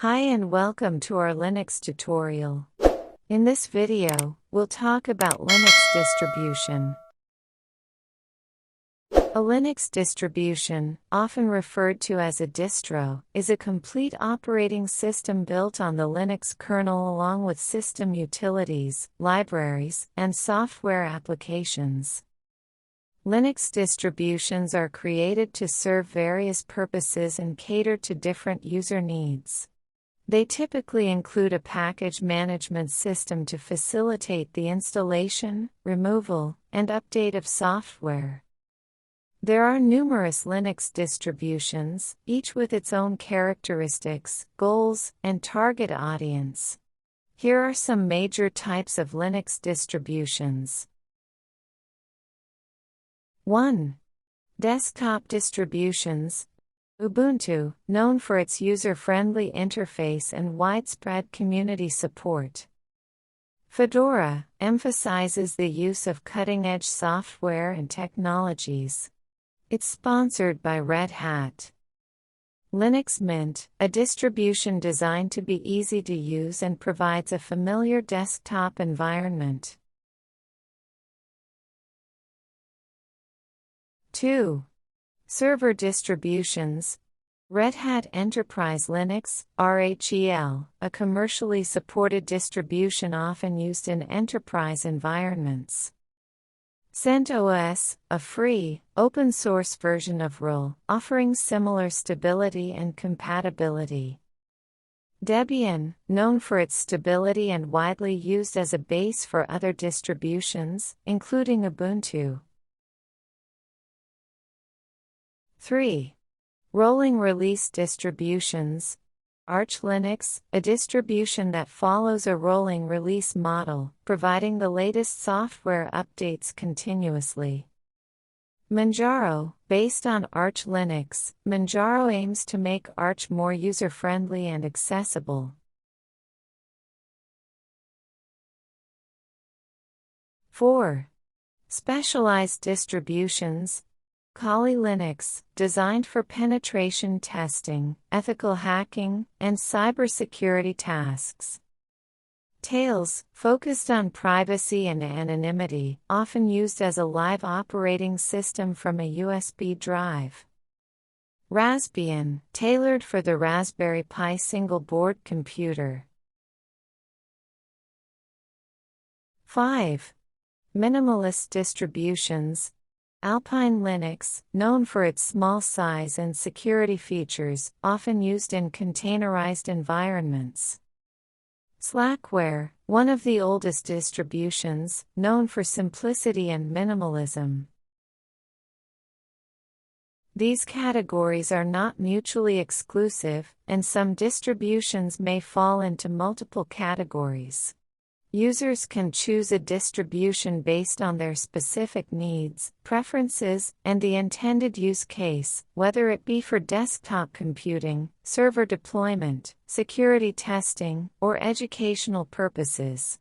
Hi and welcome to our Linux tutorial. In this video, we'll talk about Linux distribution. A Linux distribution, often referred to as a distro, is a complete operating system built on the Linux kernel along with system utilities, libraries, and software applications. Linux distributions are created to serve various purposes and cater to different user needs. They typically include a package management system to facilitate the installation, removal, and update of software. There are numerous Linux distributions, each with its own characteristics, goals, and target audience. Here are some major types of Linux distributions. 1. Desktop distributions. Ubuntu, known for its user-friendly interface and widespread community support. Fedora, emphasizes the use of cutting-edge software and technologies. It's sponsored by Red Hat. Linux Mint, a distribution designed to be easy to use and provides a familiar desktop environment. 2. Server distributions. Red Hat Enterprise Linux, RHEL, a commercially supported distribution often used in enterprise environments. CentOS, a free, open-source version of RHEL, offering similar stability and compatibility. Debian, known for its stability and widely used as a base for other distributions, including Ubuntu. 3. Rolling release distributions. Arch Linux, a distribution that follows a rolling release model, providing the latest software updates continuously. Manjaro, based on Arch Linux, Manjaro aims to make Arch more user-friendly and accessible. 4. Specialized distributions. Kali Linux, designed for penetration testing, ethical hacking, and cybersecurity tasks. Tails, focused on privacy and anonymity, often used as a live operating system from a USB drive. Raspbian, tailored for the Raspberry Pi single-board computer. 5. Minimalist distributions. Alpine Linux, known for its small size and security features, often used in containerized environments. Slackware, one of the oldest distributions, known for simplicity and minimalism. These categories are not mutually exclusive, and some distributions may fall into multiple categories. Users can choose a distribution based on their specific needs, preferences, and the intended use case, whether it be for desktop computing, server deployment, security testing, or educational purposes.